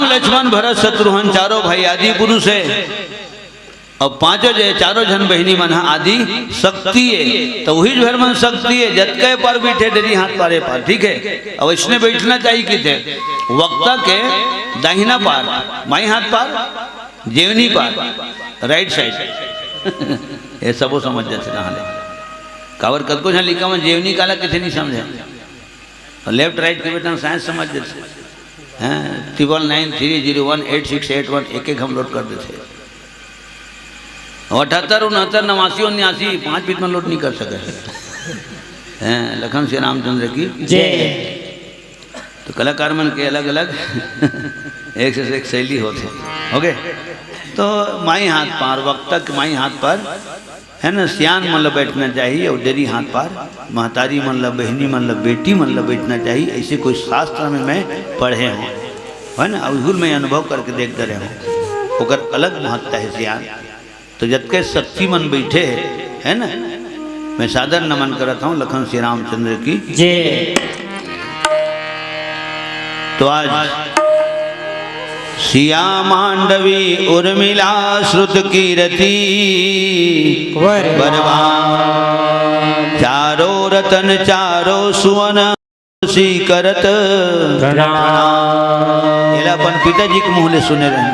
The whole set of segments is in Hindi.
लक्ष्मण भरत शत्रुघ्न चारों भाई आदि पुरुष है और पांचों जो चारों जन बहनी मन आदि शक्ति है। तो वही जो मन शक्ति है जतके पर बैठे डेरी हाथ पारे पार, ठीक है। अब इसने बैठना चाहिए कि थे वक्ता के दाहिना पार, बाई हाथ पार, जेवनी पार, राइट साइड। ये सब वो समझ जाते कहाँ ले कावर कद को लिखा मैं जेवनी काला किसी नहीं समझे। और लेफ्ट राइट के बेटा साइंस समझ जाते हैं। 9993018681 एक एक हम लोड कर देते। 78 69 89 89 5 बीच में लोड नहीं कर सके हैं। लखन श्री रामचंद्र की जय। तो कलाकार मन के अलग अलग एक से एक शैली होते। ओके, तो माई हाथ पार, वक्ता के माई हाथ पर है ना, सियान मतलब बैठना चाहिए और डेरी हाथ पार महतारी मतलब बहनी मतलब बेटी मतलब बैठना चाहिए। ऐसे कोई शास्त्र में मैं पढ़े हूँ, है ना, और मैं अनुभव करके देखते रहे हूँ। ओकर अलग महत्ता है सियान। तो जब के शक्ति मन बैठे है ना, मैं सादर नमन करता हूँ लखन श्री रामचंद्र की जय। तो आज सिया मांडवी उर्मिला श्रुत कीरति चारो रतन चारो सुवन सी करत प्रणाम। अपन पिताजी के मुँह ले सुने रहे।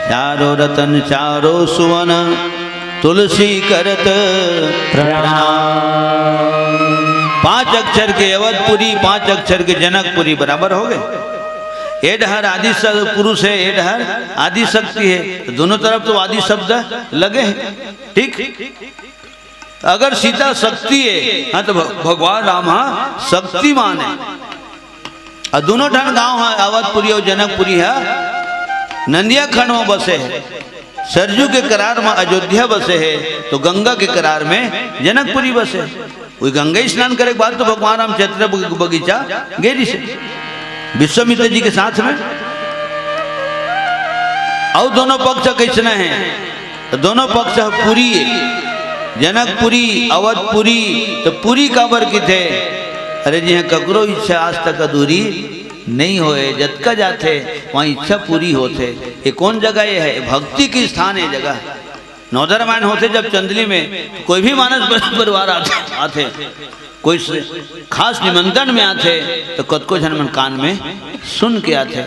चारो रतन चारो सुवन तुलसी करत प्रणाम। 5 अक्षर के अवधपुरी, 5 अक्षर के जनकपुरी बराबर हो गए। एडहर आदि पुरुष है, एडहर आदि शक्ति है, तो दोनों तरफ तो आदि शब्द लगे हैं, ठीक। अगर सीता शक्ति है हाँ तो भगवान राम हाँ शक्तिमान है। और दोनों ठन गांव है, अवधपुरी और जनकपुरी है, नंदिया खंड में बसे है। सरजू के करार में अयोध्या बसे है, तो गंगा के करार में जनकपुरी बसे। वही गंगा स्नान करे के बाद तो भगवान राम चैत्र बगीचा गेरी से विश्वामित्र जी के साथ में। और दोनों पक्ष कैसे है, तो दोनों पक्ष पुरी है, जनकपुरी अवधपुरी। तो पुरी काबर की थे, अरे जी ककरो इच्छा आज तक अधूरी नहीं होए, जतका जाते वहाँ इच्छा पूरी होते। ये कौन जगह ये है, भक्ति की स्थान है जगह। नौदरमान होते जब चंदली में कोई भी मानस परिवार आते कोई खास निमंत्रण में आते तो कद को जन मन कान में सुन के आते।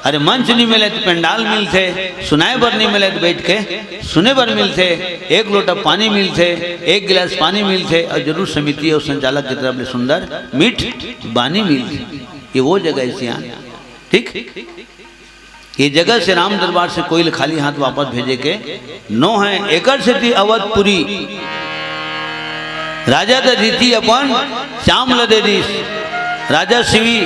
अरे मंच नहीं मिले तो पंडाल मिलते, सुनाए बर नहीं मिले तो बैठ के सुने बर मिलते, एक लोटा पानी मिलते, एक गिलास पानी मिलते, और जरूर समिति और संचालक की तरफ से सुंदर मीठ बानी मिलती। ये वो जगह है सियान, ठीक। ये जगह से राम दरबार से कोई खाली हाथ वापस भेजे के नो है। एकड़ से थी अवधपुरी, राजा दधीति अपन चामल दे दीस, राजा शिवी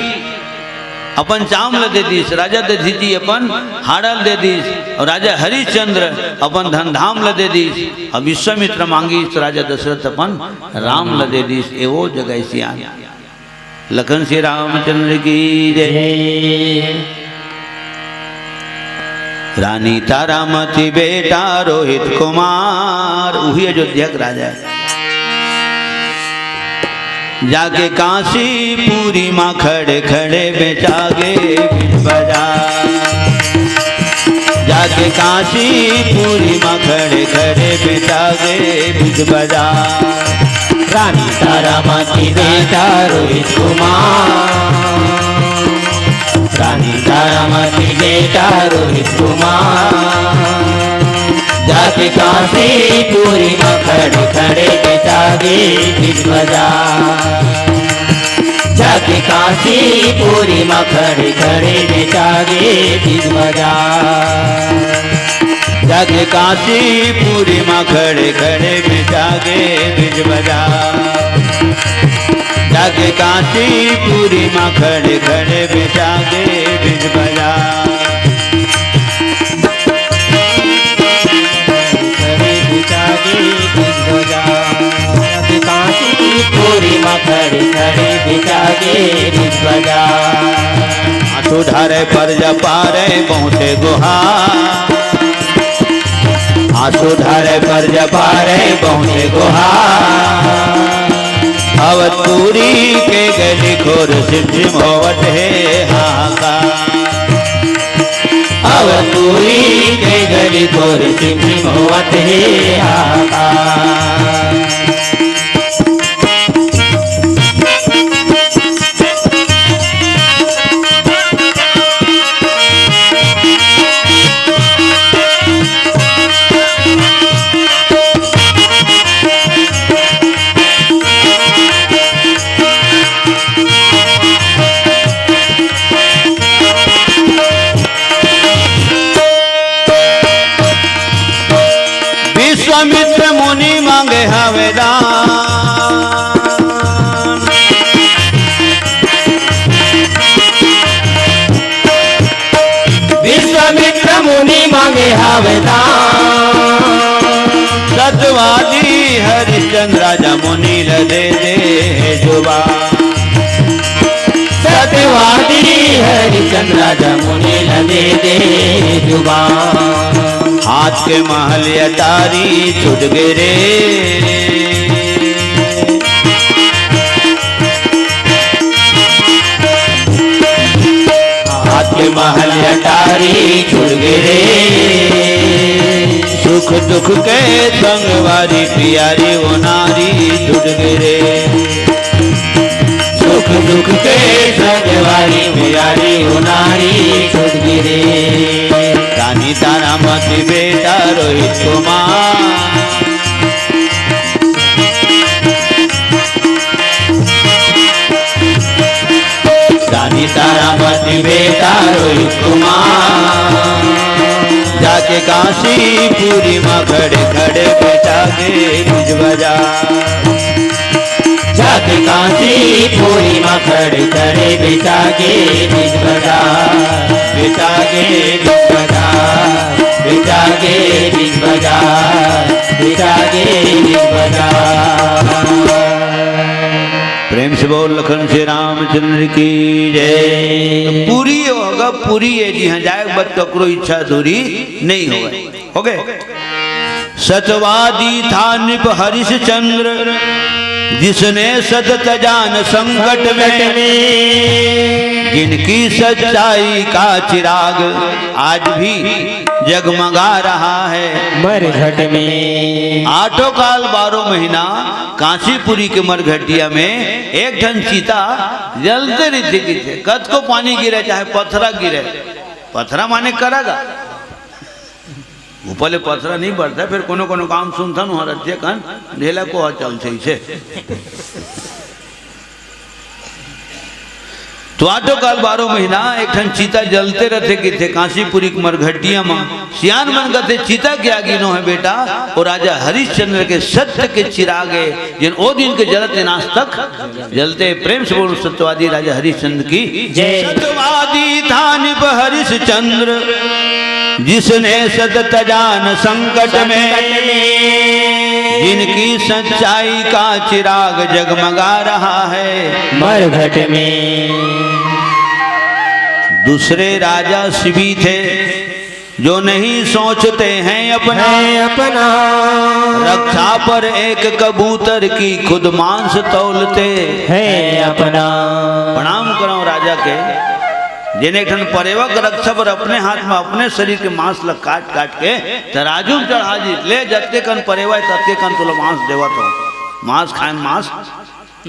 अपन चामल दे दीस, राजा दधीति अपन हाड़ल दे दीस, और राजा हरिश्चंद्र अपन धनधाम ल दे दीस, और विश्वामित्र मांगी तो राजा दशरथ अपन राम ल दे दीस। ये वो जगह सियान। लखन श्री रामचंद्र की जय। रानी तारामती बेटा रोहित कुमार, वही अयोध्या का राजा है। जाके काशी पूरी माँ खड़े खड़े बेचागे बाजार, जाके काशी पूरी माँ खड़े खड़े बेचागे बीच बाजार। रानी तारामती बेटा रोहित कुमार, रानी तारामती बेटा रोहित कुमार, जाके काशी पूरी में खड़े खड़े बेचागे बीच बाजार, जाके काशी पूरी में खड़े खड़े बेचागे बीच बाजार, जाके काशी पूरी माँ खड़े खड़े बेचागे बीच बाजार, जाके काशी पूरी माँ खड़े खड़े बेचागे बीच बाजार। काशी पूरी माँ खड़े खड़े बेचागे बीच बाजार। आंसू ढारे पर जपारे पहुँचे गुहार, आंसू ढारे पर जपारे पहुँचे गुहार। अवधपुरी के गली खोर सिम सिम होवत है हाहाकार, अवतुरी के गली तोर सिमरी होवत हे आका। विश्वामित्र मुनि मांगे हवेदान, विश्वामित्र मुनि मांगे हवेदान। सत्यवादी हरिश्चंद्र राजा मुनि दे दे जुबान। सत्यवादी हरिश्चंद्र राजा मुनि दे दे जुबान। हाथ के महल अटारी छुट गिरे, हाथ के महल अटारी छुट गिरे। सुख दुख के संगवारी प्यारी वो नारी छुट गिरे। सुख दुख के संगवारी प्यारी वो नारी छुट गिरे। रानी तारामती बेटा रोहित कुमार, रानी तारामती बेटा रोहित कुमार। जाके काशी पूरी माँ खड़े खड़े बेटा के बीच बाजार। जाके काशी पूरी माँ खड़े खड़े बेटा के बीच बाजार। बेटा के बीच बाजार, बेटा के बीच बाजार, बेटा के बीच बाजार। प्रेम से बोल लखन से रामचंद्र की जय। पूरी होगा पूरी है जी हाँ, जाए बत ककरो इच्छा दूरी नहीं होगा। हो गए। सतवादी था नृप हरिश्चंद्र, जिसने सतत जान संकट में, जिनकी सच्चाई का चिराग आज भी जगमगा रहा है मरघट में। 8 काल 12 महीना काशीपुरी के मरघटिया में एक ठन चीता जलते रहते थे। कद को पानी गिरे चाहे पत्थरा गिरे, पत्थरा माने करेगा ऊपर पत्थरा नहीं बढ़ता। फिर कोनो कोनो काम सुनता हूँ रत्य कन ढेला को चलते से। तो 8 काल 12 महीना एक ठन चीता जलते रहते कि थे काशीपुरी के मरघटिया में। सियान मन कहते चीता के आगे नो है बेटा, और राजा हरिश्चंद्र के सत्य के चिरागे जिन ओ दिन के जलते आज तक जलते। प्रेम से बोलो सत्यवादी राजा हरिश्चंद्र की जय। सत्यवादी था नृप हरिश्चंद्र, जिसने सतत जान संकट में, जिनकी सच्चाई का चिराग जगमगा रहा है मरघट में। दूसरे राजा शिवी थे जो नहीं सोचते हैं अपना, रक्षा पर एक कबूतर की खुद मांस तौलते हैं अपना। प्रणाम करो राजा के जिन्हें ठन परेवक रक्षा पर अपने हाथ में अपने शरीर के मांस लग काट काट के तराजू में चढ़ा दी। ले जत्ते कन परेवा तत्ते कन तुलो मांस देवा तो मांस खाए मांस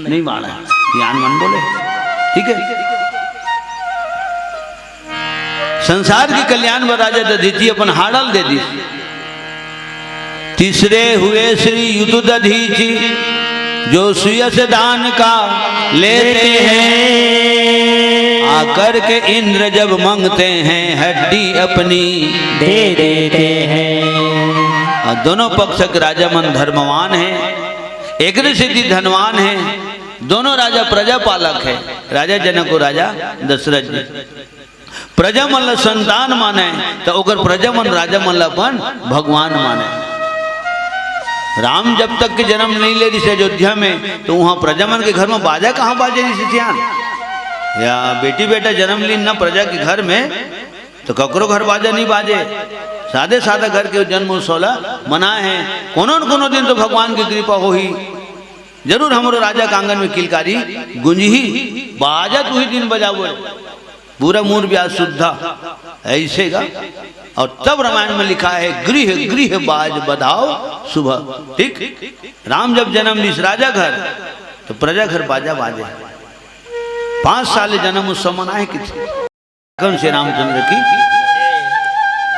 नहीं मारा है, ज्ञान मन बोले ठीक है। संसार की कल्याण व राजा दधीची अपन हाड़ल दे दी। तीसरे हुए श्री युद्ध दधीची जो सुयस दान का लेते हैं, आकर के इंद्र जब मांगते हैं हड्डी अपनी दे देते हैं। और दोनों पक्ष के राजा मन धर्मवान है, एक सिद्धि धनवान है। दोनों राजा प्रजा पालक है। राजा जनक और राजा दशरथ जी प्रजा मन संतान माने तो ओकर प्रजा मन राजा मन अपन भगवान माने। राम जब तक के जन्म नहीं ले रही अयोध्या में तो वहाँ प्रजा मन के घर में बाजा कहाँ बाजे रही सियान, या बेटी बेटा जन्म ली न प्रजा के घर में तो ककरो घर बाजा नहीं बाजे। सादे सादा घर के जन्म उत्सव मनाए हैं। कोनो न कोनो दिन तो भगवान की कृपा हो ही जरूर। हमारो राजा के आंगन में किलकारी गुंजी ही बाजा तू ही दिन बजाओ। पूरा मूर व्यास शुद्धा ऐसे गा। और तब रामायण में लिखा है गृह गृह बाज बधाओ सुबह। ठीक, राम जब जन्म ली राजा घर तो प्रजा घर बाजा बाजे। 5 साल जन्म उत्सव मनाए कि कौन से रामचंद्र की,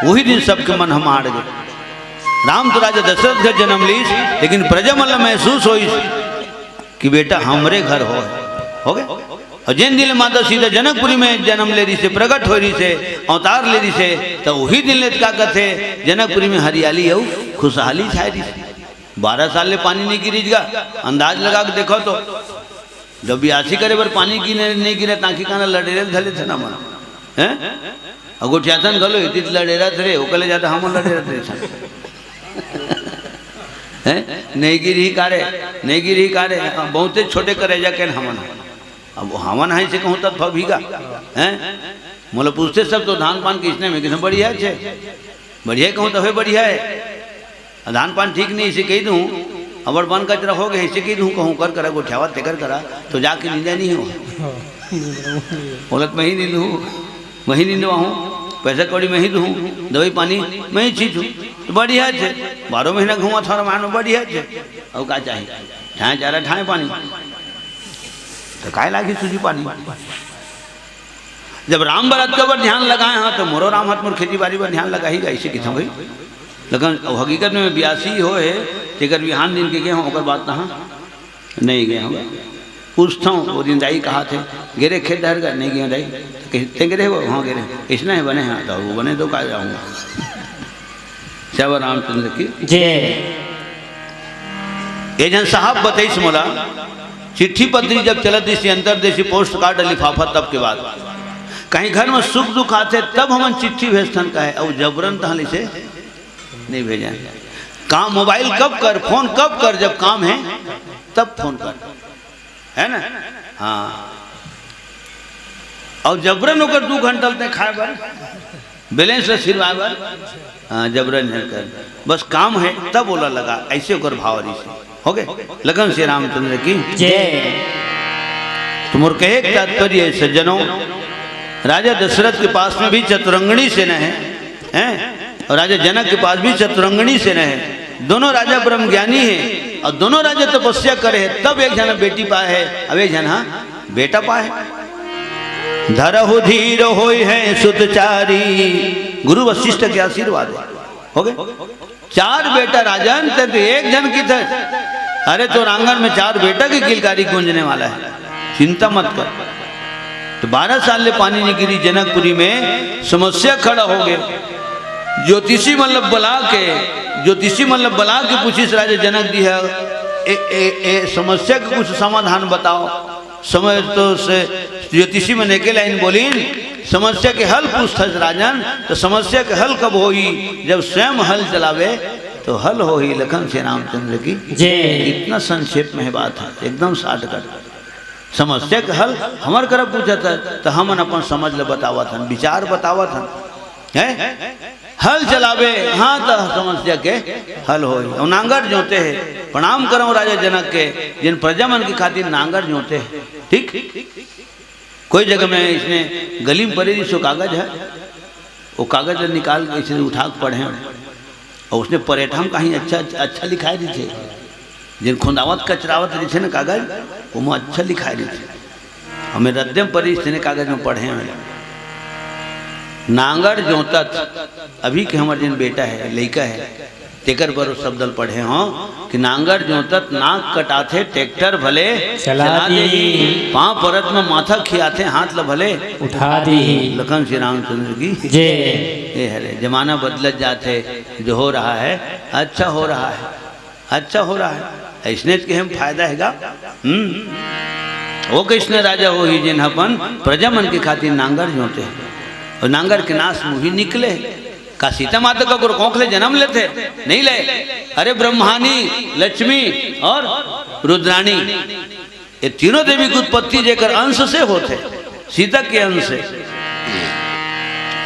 वही दिन सबके मन हम हार गए। राम तो राजा दशरथ घर जन्म ली, लेकिन प्रजा मतलब महसूस हो कि बेटा हमरे घर हो गए। और जिन दिन माता सीता जनकपुरी में जन्म ले रही से, प्रकट हो रही से, अवतार ले रही से, तो वही दिन ले का कथे जनकपुरी में हरियाली हो खुशहाली छाई रही से। 12 साल ले पानी नहीं गिरीगा, अंदाज लगा के देखो तो जब ब्यासी करे बार पानी गिरे नहीं गिरे ताकि काना लड़ेरे धले थे ना मन है। अगो च्यातन गलो इति लड़ेरा थे ओकले जाता हम लड़ेरा थे हैं नहीं गिरी कारे बहुते छोटे करे जाके हमन। अब हमन है से कहूँ तब भीगा हैं मोला पूछते सब तो धान पान किसने में किसने बढ़िया है, बढ़िया कहूँ तो बढ़िया है। धान पान ठीक नहीं इसे कही दूँ, अबर बन कचरा हो गए इसे कही दूँ कहूँ कर करा गोठावा तेकर करा तो जाके नींदा नहीं हो बोलत मैं ही नींद हूँ, मैं ही नींदवा हूँ, पैसा कौड़ी मैं ही दूँ, दवाई पानी मैं ही चीज हूँ तो बढ़िया है। 12 महीना घूमा था रामायण बढ़िया है। और क्या चाहिए, ठाए चारा ठाए पानी तो काय लागी सूजी पानी। जब राम भरत के ऊपर ध्यान लगाए हाँ तो मोरो राम हाथ मोर खेती बाड़ी पर ध्यान लगा ही गई ऐसे कितना भाई। लेकिन हकीकत में 82 हो है तेकर बिहान दिन के गए हों ओकर बात कहाँ नहीं गए होंगे। पूछता हूँ वो दिन दाई कहा थे गिरे खेत डर गए नहीं गए दाई कहते गिरे वो हाँ गिरे इसने है बने हाँ तो वो बने तो कहा जाऊँगा। जब रामचंद्र की ये जन साहब बताइस मोला चिट्ठी पत्री जब चलत इसी अंतरदेशी पोस्ट कार्ड लिफाफा तब के बाद कहीं घर में सुख दुख आते तब हम चिट्ठी भेजतन का है और जबरन तहली से नहीं भेजा। काम मोबाइल कब कर फोन कब कर जब काम है तब फोन कर है ना। हाँ और जबरन होकर 2 घंटा लगते खाए बार बैलेंस सिरवाए बार हाँ जबरन कर बस काम है तब बोला लगा ऐसे होकर भावरी से हो गए। लगन श्री रामचंद्र की जय। तुम कहे तात्पर्य सज्जनों राजा दशरथ के पास में भी चतुरंगणी सेना है और राजा जनक के पास भी चतुरंगणी सेना है। दोनों राजा ब्रह्म ज्ञानी है और दोनों राजा तपस्या करे है तब एक जना बेटी पाए है अब एक जना बेटा पाए। धरहु धीर होय है सुतचारी गुरु वशिष्ठ के आशीर्वाद हो गए। 4 बेटा राजन तो एक जन की थे। अरे तो आंगन में 4 बेटा की किलकारी गूंजने वाला है चिंता मत कर। तो 12 साल ले पानी नहीं गिरी जनकपुरी में समस्या खड़ा हो गए। ज्योतिषी मतलब बला के पूछी राजा जनक दी है समस्या का कुछ समाधान बताओ। समय तो से ज्योतिषी में नेके लाइन बोली समस्या के हल पूछता राजन तो समस्या के हल कब होई जब स्वयं हल चलावे तो हल हो ही। लखन श्री रामचंद्र की इतना संक्षेप में बात है एकदम शॉर्टकट। समस्या के हल हमार करब पूछा था तो हम अपन समझ ले बतावा था विचार बतावा था है हल चलावे हाँ तो समस्या के हल हो। और नांगर जोते है प्रणाम करो राजा जनक के जिन प्रजा मन की खातिर नांगर जोते है। ठीक कोई जगह में इसने गली में पड़ी सो कागज है वो कागज निकाल के इसने उठा के पढ़े और उसने परेठा में कहीं अच्छा लिखाई दी थे जिन खुंदावत कचरावत रही थे ना कागज वो में अच्छा लिखाई दी थे। हमें रद्दम परी इसने कागज में पढ़े हैं नांगर जोतत अभी के हमारे जिन बेटा है लड़का है तेकर बरो शब्दल पढ़े हों कि नांगर जोतत नाक कटाथे ट्रैक्टर भले चला दी पांव परत में माथा खियाथे हाथ ल भले उठा दी। लखन श्री रामचंद्र की जय। ये है जमाना बदलत जाते जो हो रहा है अच्छा हो रहा है अच्छा हो रहा है इसने के हम फायदा हैगा। वो कृष्ण राजा हो ही जिन अपन प्रजा मन के खातिर नांगर जोते और नांगर के नाश मुही निकले का सीता माता का कोखले जन्म लेते नहीं ले। अरे ब्रह्मानी लक्ष्मी और रुद्राणी ये तीनों देवी की उत्पत्ति जेकर अंश से होते सीता के अंश से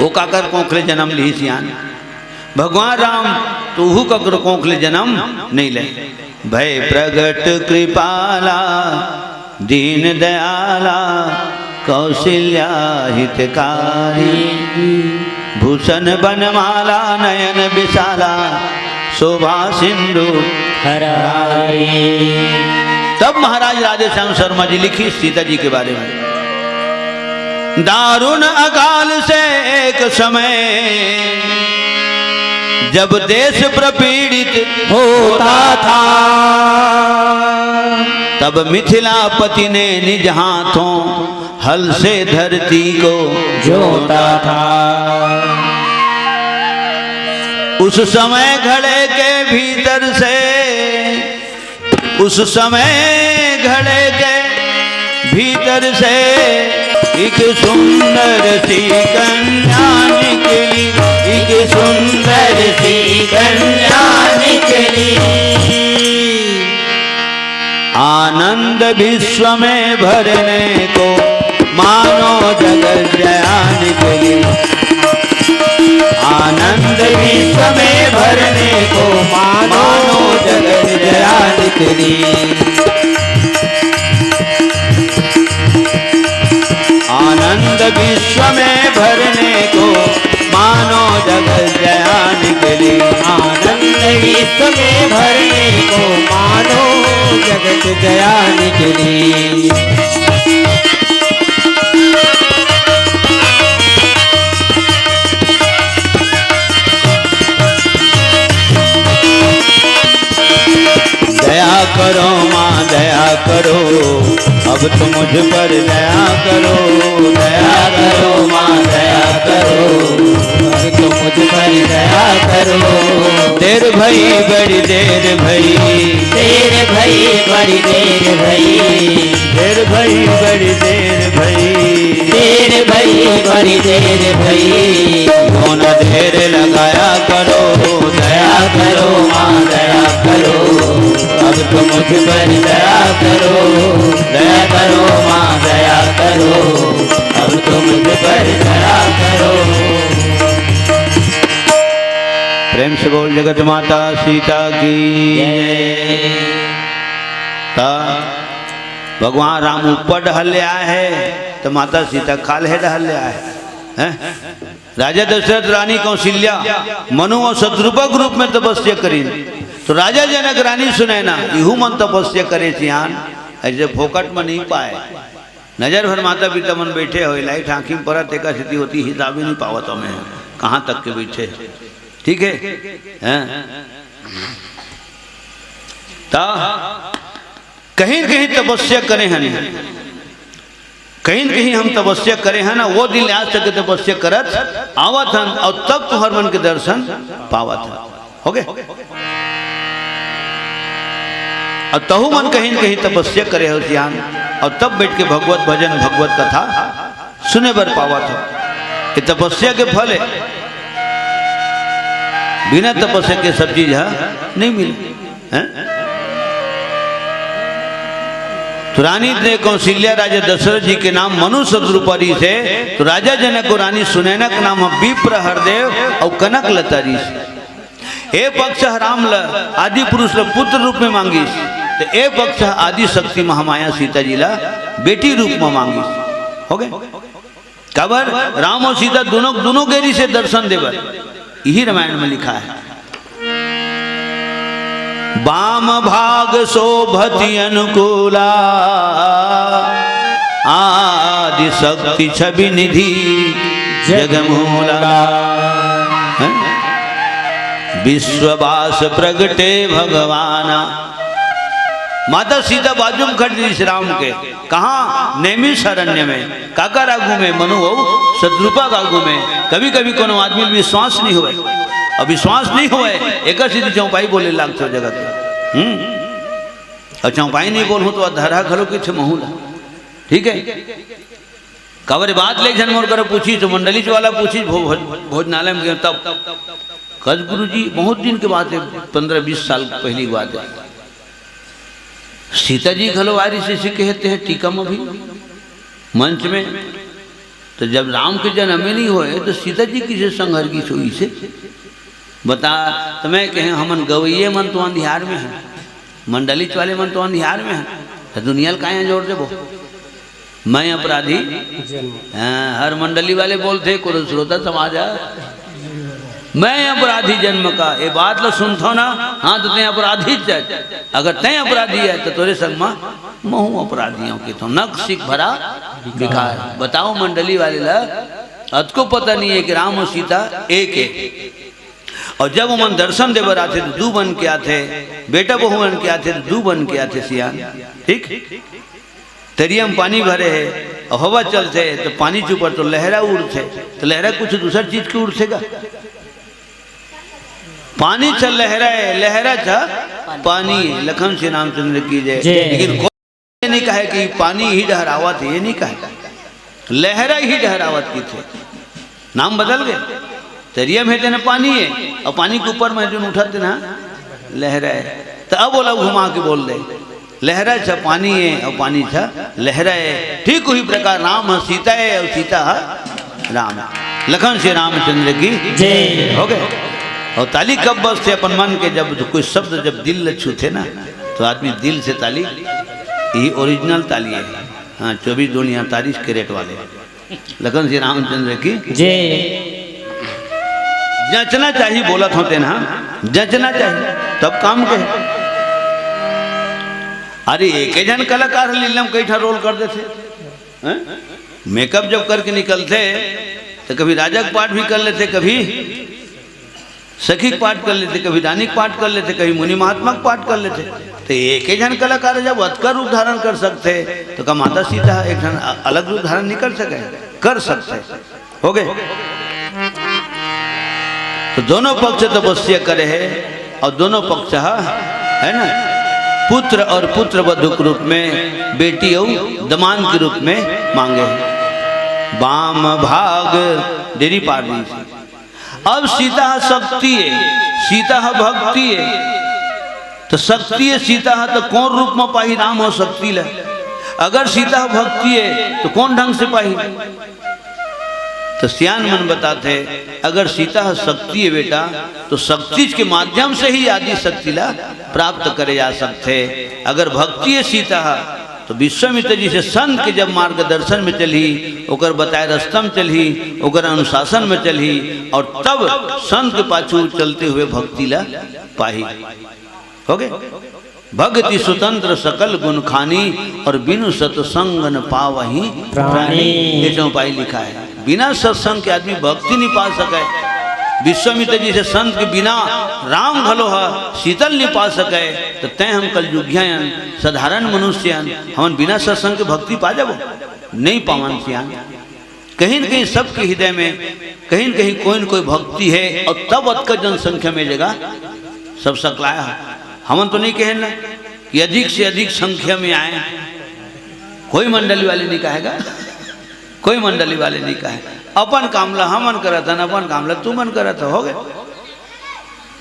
वो काकर कोखले जन्म ली सियान भगवान राम तो हु ककर कोखले जन्म नहीं ले। भय प्रगट कृपाला दीन दयाला कौशल्या हितकारी भूषण बनमाला नयन विशाला शोभा सिंधु हराई। तब महाराज राधेश्याम शर्मा जी लिखी सीता जी के बारे में। दारुण अकाल से एक समय जब देश प्रपीड़ित होता था, तब मिथिलापति ने निज हाथों हल से धरती को जोता था। उस समय घड़े के भीतर से, उस समय घड़े के भीतर से एक सुंदर सी कन्या निकली, एक सुंदर सी कन्या निकली। आनंद विश्व में भरने को मानो जगत जया निकली। आनंद विश्व में भरने को मानो जगत जया निकली। आनंद विश्व में भरने को मानो जगत जया निकली। आनंद विश्व में भरने को मानो जगत जया निकली। दया करो माँ दया करो, अब तो मुझ पर दया करो। दया करो माँ दया करो, अब तो मुझ पर दया करो। देर भई बड़ी देर भई, देर भई बड़ी देर भई, देर भई बड़ी देर भई, देर भई बड़ी देर भई। क्यों न देर लगाया करो। दया करो माँ दया करो, अब तो मुझ पर दया करो। दया करो माँ दया करो, अब तो मुझ पर दया करो। प्रेम से बोल जगत माता सीता की जय। भगवान राम ऊपर ढहल आए है तो माता सीता खाल है ढहल आए हैं। राजा दशरथ रानी कौशल्या मनु और शत्रुपा रूप में तपस्या करी, तो राजा जनक रानी सुने ना इहू मन तपस्या करे सियान, ऐसे फोकट में नहीं पाए। नजर भर माता पिता मन बैठे हो, लाइट आँखी में पड़ा तेका स्थिति होती हिसाब ही नहीं पावत हमें कहाँ तक के बैठे। ठीक है, कहीं कहीं तपस्या करें हैं, कहीं कहीं हम तपस्या करें हैं ना, वो दिन आज तक तपस्या करत आवत हन और तब तुहर मन के दर्शन पावत है। हो गए और तहु मन कहीं कहीं तपस्या करे हो ध्यान, और तब बैठ के भगवत भजन भगवत कथा सुने बर पावत हो। ये तपस्या के फल है, बिना तपस्या के सब चीज नहीं मिले हैं। तो रानी ने कौशल्या राजा दशरथ जी के नाम मनु शत्रुपरी से, तो राजा जनक को रानी सुनैना का नाम विप्र हरदेव और कनक लता जी से। ए पक्ष राम ल आदि पुरुष ल पुत्र रूप में मांगी, तो ए पक्ष आदि शक्ति महामाया सीता जी ला बेटी रूप में मांगी। हो गए कबर राम और सीता दोनों गेरी से दर्शन देवर, यही रामायण में लिखा है। वाम भाग शोभति अनुकूला, आदि शक्ति छवि निधि जगमूला। विश्ववास प्रगटे भगवाना। माता सीता बाजू में खड़ी श्री राम के, कहा नेमी शरण्य में, काका रागू में, मनु शत्रुपा रागू में। कभी कभी कोनो आदमी विश्वास नहीं हुए, अब विश्वास नहीं हुए एक सीधी चौपाई बोले लाग छो जगत। और चौपाई नहीं बोलूँ तो धरा घरों के छे महूला। ठीक है, कबर बात ले जन्म करो पूछी तो मंडली वाला पूछी भोजनालय में, तब कज गुरु जी बहुत दिन के बाद है, 15-20 साल पहली बात है। सीता जी घलो आ रही से कहते हैं टीका में भी मंच में, तो जब राम के जन्म में नहीं हुए तो सीता जी किसे संघर की सोई से बता। तो मैं कहें हमन गवैये मन तो अंधियार में है, मंडली वाले मन तो अंधियार में है, तो दुनिया का यहाँ जोड़ देबो। मैं अपराधी हाँ, हर मंडली वाले बोलते कुल श्रोता समाज मैं अपराधी जन्म का ये बात लो सुनथो ना। हाँ तो ते अपराधी अगर ते अपराधी है तो तोरे संग में महू अपराधियों की तो नक सिख भरा विकार। बताओ मंडली वाले ला अतको पता नहीं है कि राम और सीता एक है। और जब मन दर्शन देवर आते तो दू बन के आते, बेटा बहू बन के आते तो दू बन के आते सियान। ठीक तरिया में पानी भरे है और हवा चलते तो पानी के ऊपर तो लहरा उड़ते, तो लहरा कुछ दूसर चीज के उड़सेगा। पानी चल लहरा है, लहरा था पानी है। लखन श्री रामचंद्र की जय। लेकिन कोई नहीं कहे कि पानी ही डहरावत है, ये नहीं कहे, लहरा ही डहरावत की थे। नाम बदल गए। तरिया में ना पानी है और पानी के ऊपर में जो उठाते ना लहरा है। तो अब बोला घुमा के बोल दे लहरा था पानी है और पानी था लहरा है। ठीक उसी प्रकार राम सीता है और सीता राम है। लखन श्री रामचंद्र की जय। हो गए। और ताली कब बजते अपन मन के जब कोई शब्द जब दिल छूते ना तो आदमी दिल से ताली, यही ओरिजिनल ताली है। हाँ 24 दुनिया तारीख के रेट वाले लखन श्री रामचंद्र की जय। जचना चाहिए बोलत होते ना, जचना चाहिए तब काम के। अरे एक जन कलाकार लीलम कई ठा रोल कर देते। मेकअप जब करके निकलते तो कभी राजा का पाठ भी कर लेते, कभी सखी पाठ कर लेते, कभी रानी पाठ कर लेते, कभी मुनि महात्मा पाठ कर लेते। तो एक ही जन कलाकार जब अतकर रूप धारण कर सकते तो का माता सीता एक जन अलग रूप धारण नहीं कर सके, कर सकते। हो गए। तो दोनों पक्ष तपस्या करे है और दोनों पक्ष है ना पुत्र और पुत्र वधु के रूप में, बेटी और दमान के रूप में मांगे। वाम भाग डेरी पार नहीं। अब सीता शक्ति है, सीता भक्ति है। तो शक्ति है सीता तो कौन रूप में पाही राम हो शक्ति ला। अगर सीता भक्ति है तो कौन ढंग से पाही। तो सियान मन बताते अगर सीता शक्ति है बेटा तो शक्ति के माध्यम से ही आदि शक्ति ला प्राप्त करे जा सकते। अगर भक्ति है सीता तो विश्वामित्र जी से संत के जब मार्गदर्शन में चली, ओकर बताए रास्ता में चली, ओकर अनुशासन में चली और तब संत के पाछू चलते हुए भक्ति ला पाही। हो गए। भक्ति स्वतंत्र सकल गुण खानी और बिनु सत्संग न पावही प्राणी। ये चौपाई लिखा है। बिना सत्संग के आदमी भक्ति नहीं पा सके। विश्वामित्र जी से संत के बिना राम भलो है शीतल नहीं पा सके। तो तय हम कल युग्यान साधारण मनुष्य हम बिना सत्संग के भक्ति पा जाबो नहीं पावन सियान। कहीं न कहीं सबके हृदय में कहीं न कहीं कोई न कोई भक्ति है और तब अतक जनसंख्या में जगह सब सकलाया है। हम तो नहीं कहें ना कि अधिक से अधिक संख्या में आए। कोई मंडली वाले नहीं कहेगा, कोई मंडली वाले नहीं कहे। अपन कामला हमन करत है, अपन कामला तू मन करत हो गए।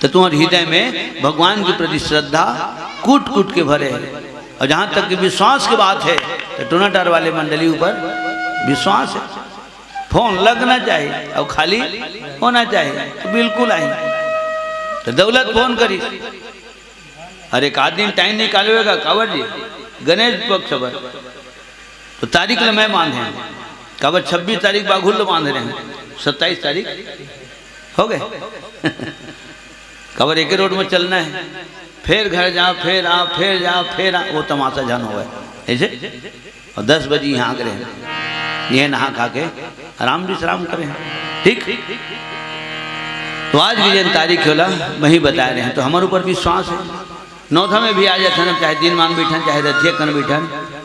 तो तुम्हारे हृदय में भगवान के प्रति श्रद्धा कूट कूट के भरे है। और जहाँ तक कि विश्वास की बात है तो टोनाटार वाले मंडली ऊपर विश्वास है। फोन लगना चाहिए और खाली होना चाहिए तो बिल्कुल आई। तो दौलत फोन करी। अरे एक आदमी टाइम निकालेगा कावर जी गणेश पक्ष पर तो तारीख ले मैं बांधे कावर 26 तारीख बाघुल बांध रहे हैं 27 तारीख हो गए। कावर एक रोड में चलना है, फिर घर जाओ, फिर आओ, फिर जाओ, फिर आओ, वो तमाशा जान हो गए ऐसे। और 10 बजे यहाँ आ रहे ये नहा खा के आराम विश्राम करें। ठीक। तो आज की जन तारीख होला वही बता रहे हैं। तो हमारे ऊपर विश्वास है। नौथा में भी आ जाते हैं, चाहे दिन मान बैठन चाहे रथिया कन बैठन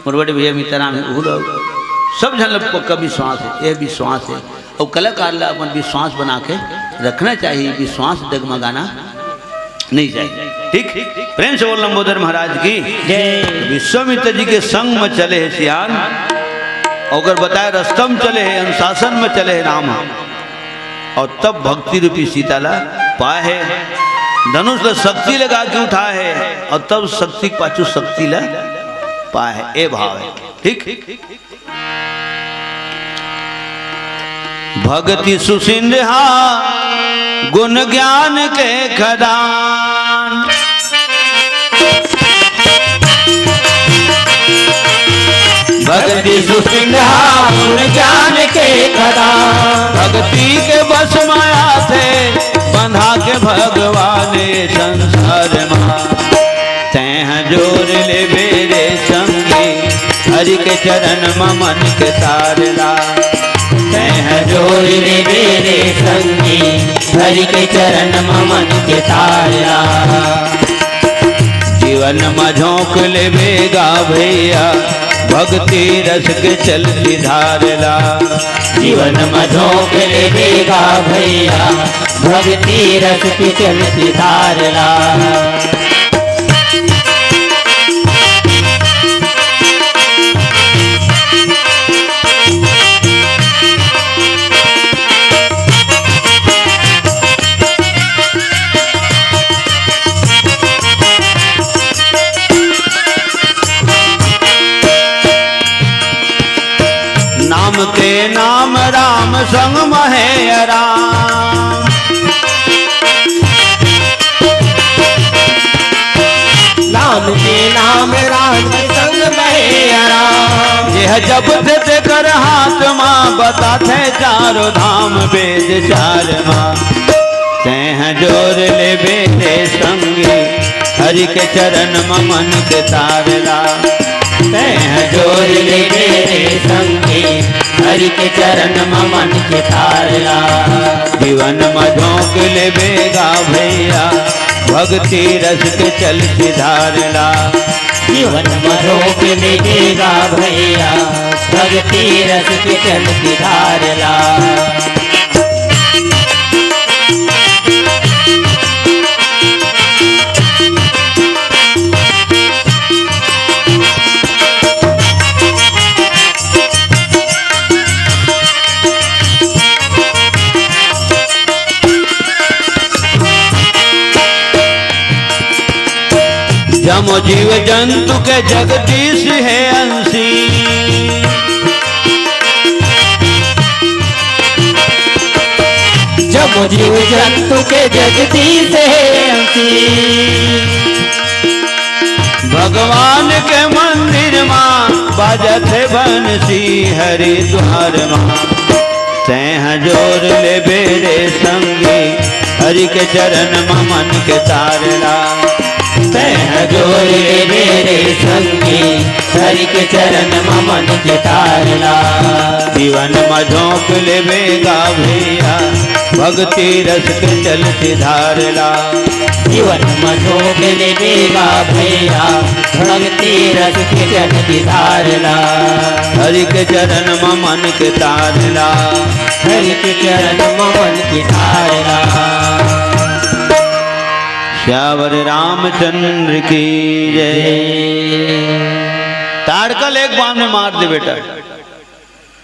मुरबटे भैया मित्राम है वो लोग सब जन लोग पक्का विश्वास है। यह विश्वास है और कलाकार ला अपन विश्वास बना के रखना चाहिए। विश्वास डगमगाना नहीं चाहिए। ठीक। प्रेम से बोल लंबोदर महाराज की जय। विश्वामित्र जी के संग में चले है सियान और बताए रास्ता में चले है, अनुशासन में चले है राम और तब भक्ति रूपी सीता ला पाए है। धनुष ला शक्ति लगा के उठा है और तब शक्ति पाछू शक्ति ला पाए है। ए भाव है। ठीक। भक्ति सुसिंहा गुण ज्ञान के खदान भक्ति सुसिंधा गुण ज्ञान के कदा भक्ति के बस माया थे बंधा के भगवान संसार माँ तैह जोर ले मेरे संगी हरि के चरण मन के तारला तैह जोर ले मेरे संगी हरि के चरण मन के तारला जीवन में झोंक ले बेगा भैया भक्ति रस के चलती धारला जीवन में झोंक ले बेगा भैया भक्ति रस की चलती धारला नाम के नाम राम संग महे राम नाम के नाम राम संग महे राम यह जब से कर हाथ माँ बताते चारों धाम वेद चार माँ तैह जोर ले बेटे संगी हरि के चरण मन के तारला तैह जोर ले मेरे संगी हरि के चरण मन के तारला जीवन में झोंक ले बेगा भैया भक्ति रस के चलती धारला जीवन में झोंक ले बेगा भैया भक्ति रस के चलती धारला जम जीव जंतु के जगदीश है अंशी जब जीव जंतु के जगदीश है अंशी भगवान के मंदिर माँ बाजत है बंसी हरि द्वार माँ तैह जोर ले बेरे संगी हरि के चरण मन के तारला तैह जोर ले मेरे संगी हरि के चरण मन के तारला जीवन में झोंक ले बेगा भैया भक्ति रस के चलती धारला जीवन में झोंक ले बेगा भैया भक्ति रस के चलती धारला हरि के चरण मन के तारला हरि के चरण मन के तारला श्यावर रामचंद्र की जय। ताड़कल एक बाण में मार दे बेटा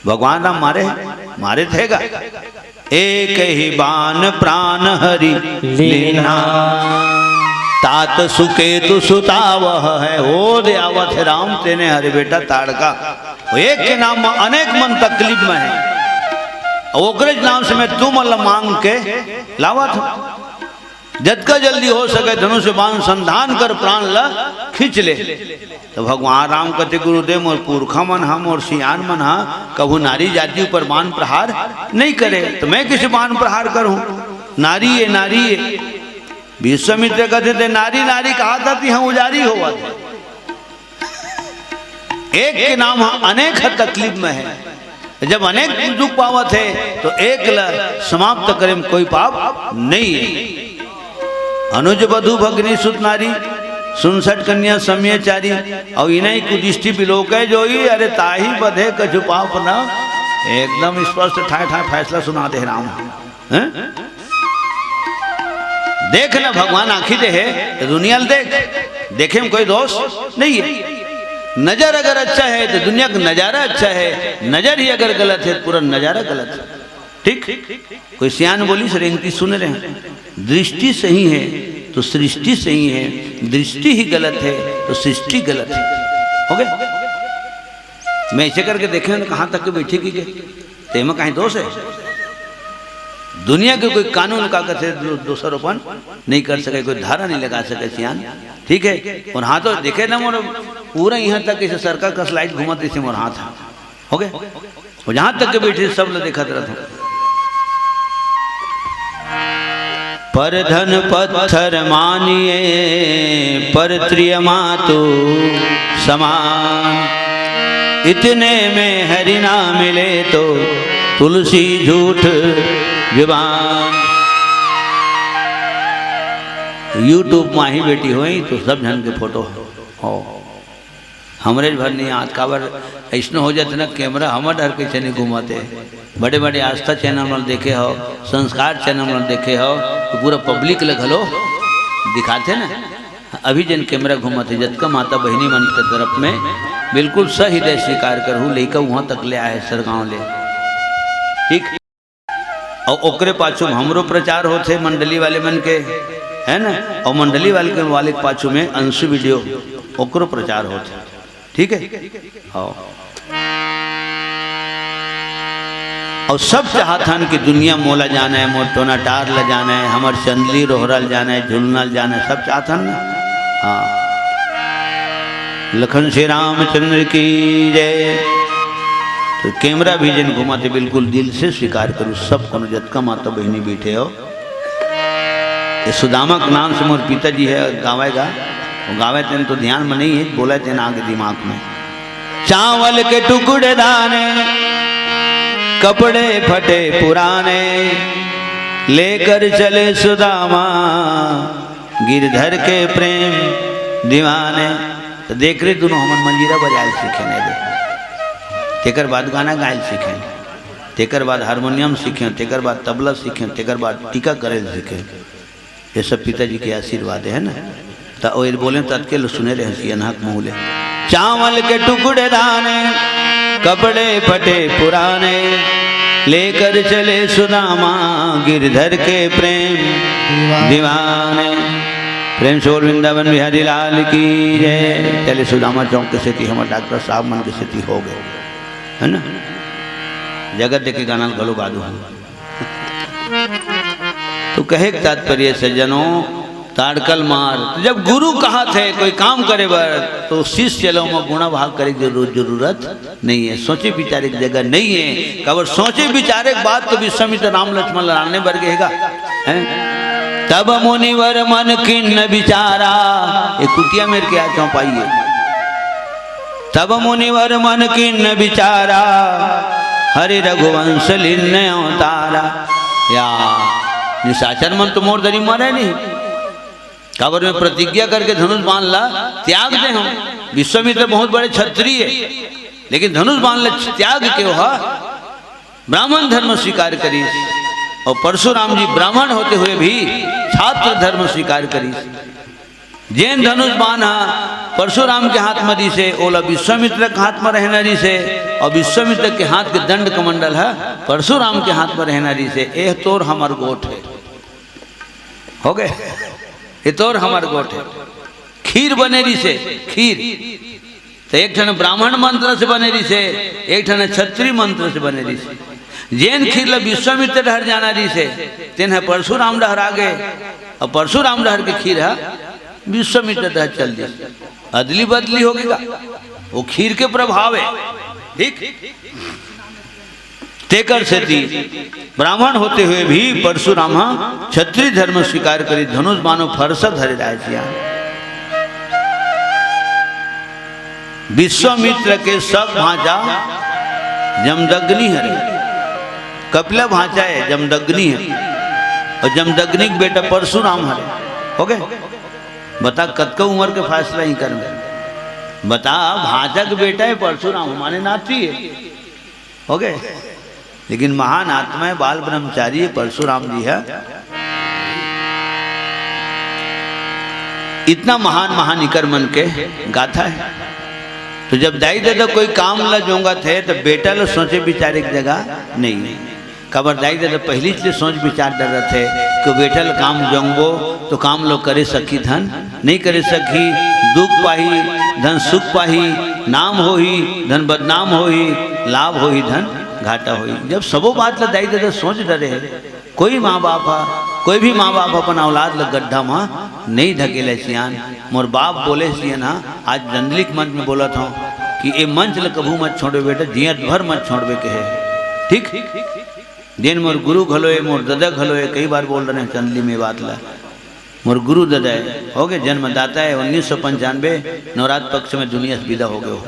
भगवान राम मारे थेगा एक ही बाण प्राण हरि लीना तात सुकेतु सुतावह है ओ दे आवत है राम तेने हरे बेटा ताड़का एक के नाम में अनेक मन तकलीफ में है ओकरेज नाम से मैं तू मतलब मांग के लावत हूं जतका जल्दी हो सके धनुष बाण संधान कर प्राण ला खींच ले तो भगवान राम कहते गुरुदेव मोर पुरखा मन हा मोर सियान मन हा कभू नारी जाति ऊपर बाण प्रहार नहीं करे तो मैं किसी बाण प्रहार करूं नारी है विश्वामित्र कहते थे नारी नारी कहा था कि हम उजारी हुआ थे एक के नाम अनेक तकलीफ में है जब अनेक दुख पावत है तो एक ला समाप्त करे में कोई पाप नहीं है अनुज बधु भगनी सुत नारी 67 कन्या सम्यचारी और इन्हीं कुदिष्टि बिलोक है जो ही अरे ताही बधे कछु पाप न एकदम स्पष्ट ठाए ठाए फैसला सुना दे राम है? देख ना भगवान आखी दे है तो दुनिया देखे में कोई दोष नहीं है नजर अगर अच्छा है तो दुनिया का नजारा अच्छा है नजर ही अगर गलत है तो पूरा नजारा गलत है ठीक कोई सियान बोली सरेंगती सुन रहे हैं दृष्टि सही है तो सृष्टि सही है दृष्टि ही गलत है तो सृष्टि गलत है हो गए मैं ऐसे करके देखे ना कहाँ तक के बैठे की तेमा कहीं दोष है दुनिया के कोई कानून का कथे दोषारोपण नहीं कर सके, कोई धारा नहीं लगा सके सियान, ठीक है। और हाथ तो देखे ना मोर पूरा यहाँ तक इसे सरकार का स्लाइड घुमाते थे मोर हाथ हो गए, और जहां तक के बैठे सब लोग देखा रहता। पर धन पत्थर मानिए पर त्रिय मातु समान, इतने में हरि ना मिले तो तुलसी झूठ जुबान। यूट्यूब माँ ही बेटी हुई तो सब जन के फोटो हो, हमरे भर नहीं हाथ काबर ऐसा हो जाते ना कैमरा हमारे डर के चैनल घुमाते, बड़े बड़े आस्था चैनल में देखे हो, संस्कार चैनल में देखे हो, तो पूरा पब्लिक लग हलो दिखाते ना। अभी जन कैमरा घुमाते जतका माता बहनी मन के तरफ में बिल्कुल सहृदय स्वीकार करूँ लेकर वहाँ तक ले आए सरगांव ले, ठीक। और ओकरे पाछू हमरो प्रचार होते मंडली वाले मन के, है ना, और मंडली वाले के पाछू में अंशु वीडियो ओकरो प्रचार होते, ठीक है। हाँ, और सब चाहतन की दुनिया मोला जाना है, मोर टोना टार ल जाना है, हमार चंदली रोहरल जाना है, झुलनल जाना है, सब चाहतन ना। हाँ, लखन श्री रामचंद्र की जय। तो कैमरा भी जिन घुमाते बिल्कुल दिल से स्वीकार करूँ सब को जतका माता बहनी बैठे हो। ये सुदामा के नाम से मोर पिताजी है गावेगा, वो गावे तेन तो ध्यान में नहीं है, बोला तेन आगे दिमाग में। चावल के टुकड़े दाने कपड़े फटे पुराने, लेकर चले सुदामा गिरधर के प्रेम दीवाने। तो देख रहे दोनों हमन मंजीरा बजाए सीखे नहीं दे, तेकर बाद गाना गायल सीखे, तेकर बाद हारमोनियम सीखे, तेकर बाद तबला सीखे, तेकर बाद टीका करे सीखे। ये सब पिताजी के आशीर्वाद है ना। तो बोले तत्के लो सुने रहे सी अनहक मुँह। चावल के टुकड़े दाने कपड़े फटे पुराने, लेकर चले सुदामा गिरधर के प्रेम दीवाने। प्रेम से वृंदावन बिहारी लाल की जय। चले सुदामा चौक के सेती हमारे डॉक्टर साहब मन के सेती हो गए, है ना। जगत देखे गाना गलो गा दो। तो कहे तात्पर्य सज्जनों ताड़कल मार। तो जब गुरु कहा थे कोई काम करे बर तो शिष्य चलो में गुणा भाग करे की जरूरत नहीं है, सोचे विचारे की जगह नहीं है। कबर सोचे विचारे की बात तो विश्वामित्र राम लक्ष्मण लड़ाने वर्गेगा। तब मुनिवर मन किन्न विचारा, ये कुटिया मेरे के आ पाइए। तब मुनिवर मन किन्न विचारा, हरि रघुवंश लिन्न अवतारा। या निशाचर मन तो मोर दरी मरे नहीं, काबर में प्रतिज्ञा करके धनुष बांध ला त्याग दे। हम विश्वामित्र बहुत बड़े क्षत्रिय, लेकिन धनुष बांध ला त्याग के हो ब्राह्मण धर्म स्वीकार करी। और परशुराम जी ब्राह्मण होते हुए भी छात्र धर्म स्वीकार करी। जैन धनुष बांधा परशुराम के हाथ में दी से, ओला विश्वामित्र के हाथ में रहना दी से, और विश्वामित्र के हाथ के दंड कमंडल है परशुराम के हाथ में रहना दी से। एह तोर हमार गोठ है, हो गए, ये तोर हमार गोठ है। खीर बने दी से, खीर तो एक ठन ब्राह्मण मंत्र से बने दी से, एक ठन क्षत्रिय मंत्र से बने दी से। जैन खीर ला विश्वामित्र डहर जाना दी से, तेन है परशुराम डहर आ गए, और परशुराम डहर के खीर है विश्वामित्र डहर चल दी। अदली बदली होगा, वो खीर के प्रभाव है, ठीक। तेकर से ब्राह्मण होते हुए भी परशुराम क्षत्रिय धर्म स्वीकार करी। धनुष बानो फरसत हरे राजिया। विश्वामित्र के सब भांजा जमदग्नि हरे, कपिला भांजा है जमदग्नि है, और जमदग्नि के बेटा परशुराम हरे। हो गए, बता कतका उम्र के फैसला ही कर में बता। भांजा के बेटा है परशुराम, हमारे नाती है, हो गए। लेकिन महान आत्मा है, बाल ब्रह्मचारी परशुराम जी है। इतना महान महानिकर मन के गाथा है। तो जब दाई दादा कोई काम ला जोंगा थे तो बेटा लो सोचे विचारे की जगह नहीं। कबर दाई दादा पहली से सोच विचार डर रहे थे कि बेटा लो काम जोंगबो तो काम लो करे सकी, धन नहीं करे सकी, दुख पाही धन सुख पाही, नाम हो ही धन बदनाम हो ही, लाभ हो ही धन घाटा हो ही। जब सबो बात ला दाई दादा सोच डरे कोई माँ बाप कोई भी माँ बाप अपन औलाद लग गड्ढा में नहीं ढकेले सियान। मोर बाप बोले सियन आज जंदलिक मंच में बोला था कि ये मंच ल कभू मत छोड़े बेटा, जियत भर मत छोड़बे के है। ठीक दिन मोर गुरु घलोए मोर दादा घलोए कई बार बोल रहे हैं चंदली में बात ला। मोर गुरु दादा है हो गए जन्मदाता है 1995 नवरात्र पक्ष में दुनिया से विदा हो गए हो।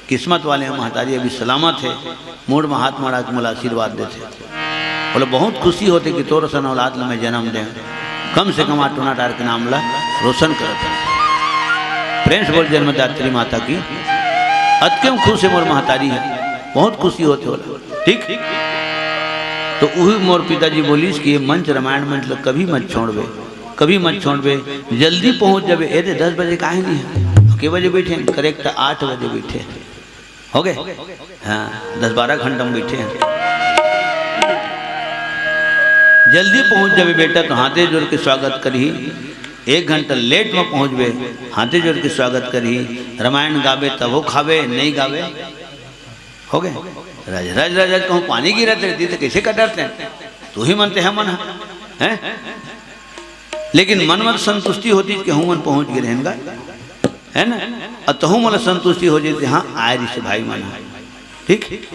किस्मत वाले हैं महतारी अभी सलामत है, मूड में हाथ मड़ा के मुला आशीर्वाद देते। बोले बहुत खुशी होती कि तोर सन औलाद में जन्म दें, कम से कम टूना टार के नाम ला रोशन करते। प्रेम से बोल जन्मदात्री माता की अत क्यों खुश है मोर महतारी है, बहुत खुशी होते हो। ठीक तो वही मोर पिताजी बोलीस कि ये मंच रामायण मंच कभी मत छोड़बे, कभी मत छोड़बे, जल्दी पहुंच जाबे। अरे 10 बजे काहे नहीं है, के बजे बैठे? करेक्ट 8 बजे बैठे हो गए। हाँ 10-12 घंटा में बैठे हैं। जल्दी पहुंच जाबे बेटा तो हाथे जोड़ के स्वागत करी। 1 घंटा लेट में पहुंचबे हाथे जोड़ के स्वागत करी। रामायण गावे तब वो खावे, नहीं गावे हो गए। राज राज कहूँ पानी गिराते रहती तो कैसे कटरते हैं, तू ही मनते है मन है। लेकिन मन मत संतुष्टि होती कि हूँ मन पहुँच गए रहेगा है ना, और तहु मन संतुष्टि हो जाती हाँ आए रिश्ते भाई मन। ठीक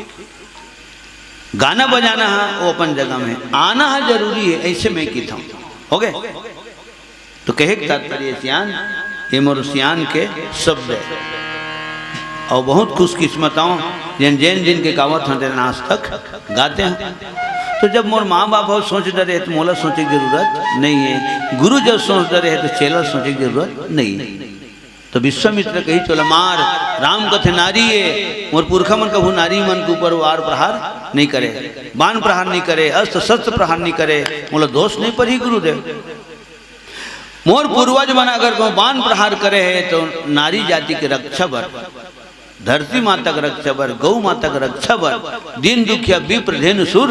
गाना बजाना है वो अपन जगह में, आना है जरूरी है, ऐसे मैं की था हो गए। तो कहे तात्पर्य सियान ये मोर सियान के शब्द है और बहुत खुशकिस्मताओं जैन जिनके गावत हैं आज तक गाते हैं। तो जब मोर माँ बाप और सोचते रहे तो मोला सोचे की जरूरत नहीं है, गुरु जब सोचते रहे तो चेला सोचे की जरूरत नहीं है। तो विश्वामित्र कही चला मार राम कथे नारी है, मोर पुरखा मन कभू नारी मन के ऊपर वार प्रहार नहीं करे, बाण प्रहार नहीं करे, अस्त्र शस्त्र प्रहार नहीं करे, मोला दोष नहीं पड़ी गुरुदेव। मोर पूर्वज मन अगर को बाण प्रहार करे है तो नारी जाति के रक्षा बर, धरती माता का रक्षा बर, गौ माता का रक्षा बर, दीन दुखिया विप्र धेनु सुर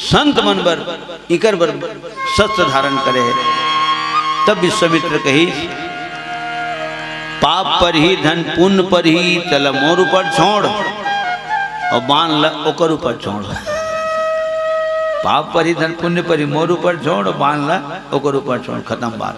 संत मन बर इकर बर शस्त्र धारण करे है। तब विश्वामित्र कही पाप पर ही धन पुण्य पर ही चल मोर ऊपर छोड़ और बाण ल ओकर ऊपर छोड़। पाप पर ही धन पुण्य पर ही मोर ऊपर छोड़ और बाण ल ओकर ऊपर छोड़, खत्म बात।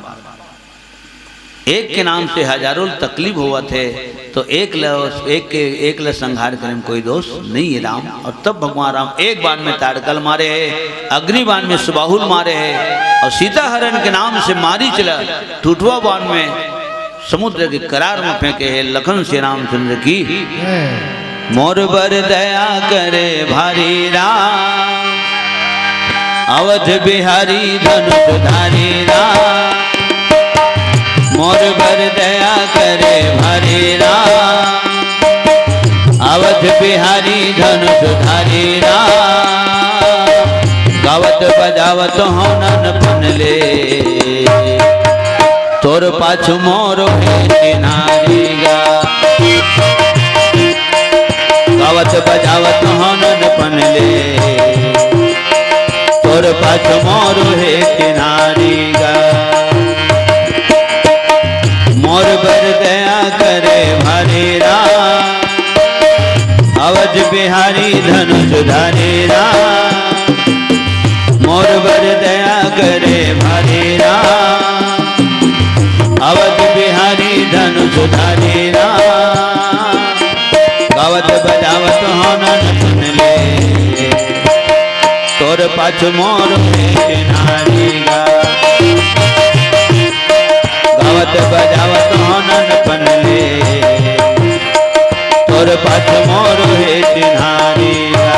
एक के नाम से हजारों तकलीफ हुआ थे तो एक ल संहार करने में कोई दोष नहीं है राम। और तब भगवान राम एक बाण में ताड़कल मारे है, अग्निबाण में सुबाहुल मारे है और सीता हरण के नाम से मारी चला टूटवा बाण में समुद्र के करार में फेंके है। लखन श्री रामचंद्र की मोर बर दया करे भारी राम, अवध बिहारी धनुष धारी राम। मोर बर दया करे भारी राम, अवध बिहारी धनुष धारी राम। गावत बजावत होनन पनले तोर पाछू मोर है नारी गा। गावत बजावत होनन पनले तोर पाछू मोर है किनारी गा। मोर बर दया करे भारी राम, अवध बिहारी धनुष धारी राम। मोर बर दया करे भारी राम, अवध बिहारी धनुष धारी राम। गावत बजावत होनन सुनले तोर पाछ मोर है नारी गा। गावत बजावत होनन पनले तोर पाछ मोर है नारी गा।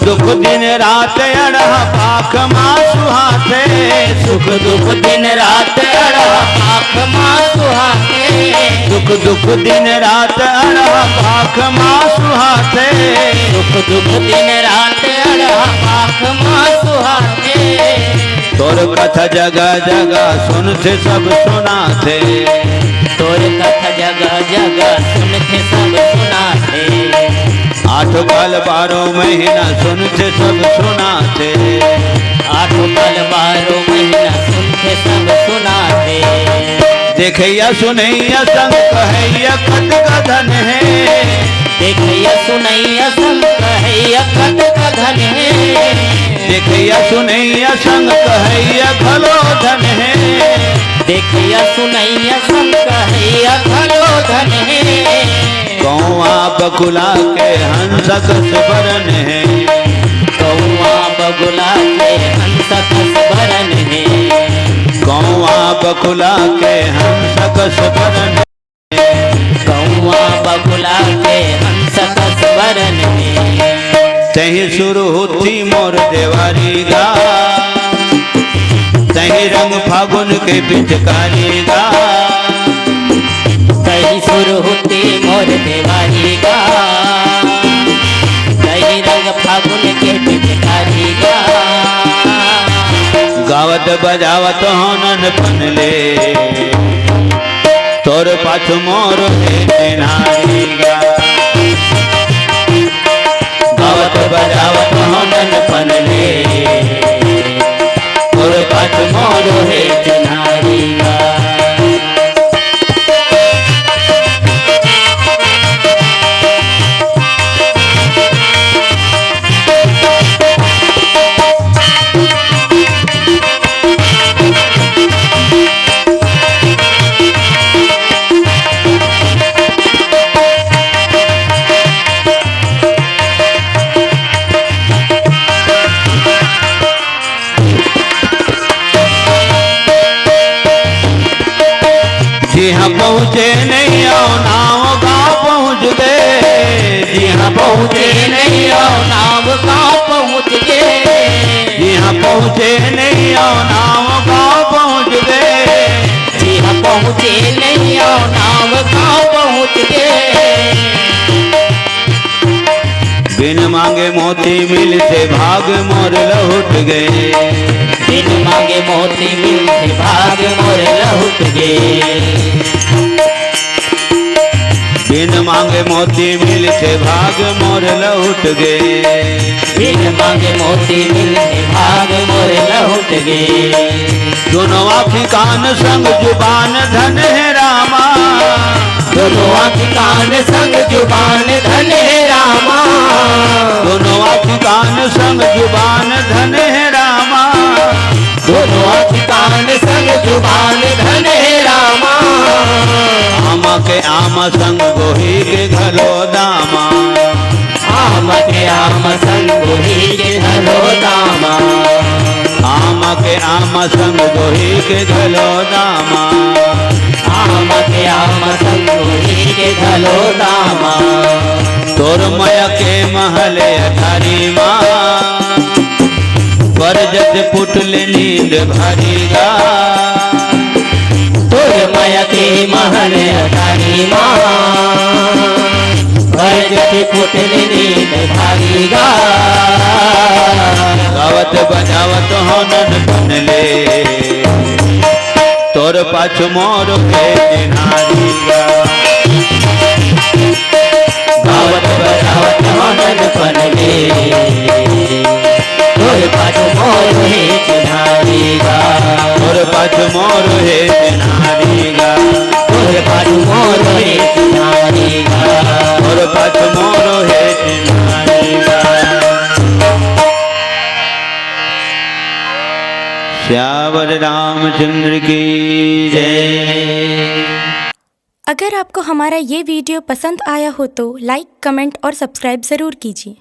दुख दिन रात अड़ह पाख माँ सुहाते, सुख दुख दिन रात अड़ा पाख माँ सुहाते, सुख दुख दिन रात अड़ा पाख माँ सुहाते, सुख दुख दिन रात अड़ा पाख माँ सुहाते। तोर कथा जगह जगह सुनते सब सुनाते, तोर कथा जगह जगह सुनते सब सुनाते, 8 काल 12 महीना सुनते सब सुनाते, 8 काल 12 महीना सुनते सब सुनाते। देखैया सुनैया संग कहैया कत का धन है, देखैया सुनैया संग कहैया कत का धन है, देखैया सुनैया संग कहैया खलो धन है, देखैया सुनैया संग कहैया खलो धन है। कौआ बकुला के हंसक स्मरण है, कौआ बगुला के हंसक स्मरण है, कौआ बकुला के हंसक स्मरण है, कौआ बगुला के हंसक स्मरण है। तही शुरू होती मोर देवारी गा, तही रंग फागुन के पिचकारी गा, तही सुर होती मोर देवारी गा, तही रंग फागुन के पिचकारी गा। गावत बजावत होनन पनले, तोर पाछू मोर हे नारी गा, गावत बजावत होनन पनले, तोर पाछू मोर हे नारी गा। जी हाँ पहुँचे नहीं आओ नाव गाँव पहुँच गए, जी हाँ पहुँचे नहीं आओ नाव गाँव पहुँच गए, जी हाँ पहुँचे नहीं आओ नाव गाँव पहुँच गए, जी हाँ पहुँचे नहीं आओ नाव गाँव पहुँच गए। बिन मांगे मोती मिलते भाग मोर लहुट गए, बिन मांगे मोती मिलते भाग मोर लहुट गए, बिन मांगे मोती मिलते भाग मोर लहुट गए, बिन मांगे मोती मिलते भाग मोर लहुट गए। दोनों आँखी कान संग जुबान धन है रामा, दोनों आँखी कान संग जुबान धन है रामा, दोनों आँखी कान संग जुबान धन है रामा, दोनों आँखी कान संग जुबान धन है रामा। आमा के आमा संग गोही के घलो दामा, आम के आम संग गोही के घलो दामा, आमा के आमा संग गोही के घलो दामा, आम के आम संग गोही के घलो दामा। तोर माया के महले अठारी माँ, परजत पुटले नींद भरी गा, तोर माया के महल अटारी माँ, परजत पुटले नींद भारी गा। गावत बजावत होनन बनले, तोर पाछू मोर के नारी गा, गावत बजावत होनन बनले, तोर पाछू मोर हे चिन्हारी गा, तोर पाछू मोर हे नारी गा, तोर पाछू मोर हे चिन्हारी गा, तोर पाछू मोर हे नारी गा। श्यावर रामचंद्र की जय। अगर आपको हमारा ये वीडियो पसंद आया हो तो लाइक, कमेंट और सब्सक्राइब ज़रूर कीजिए।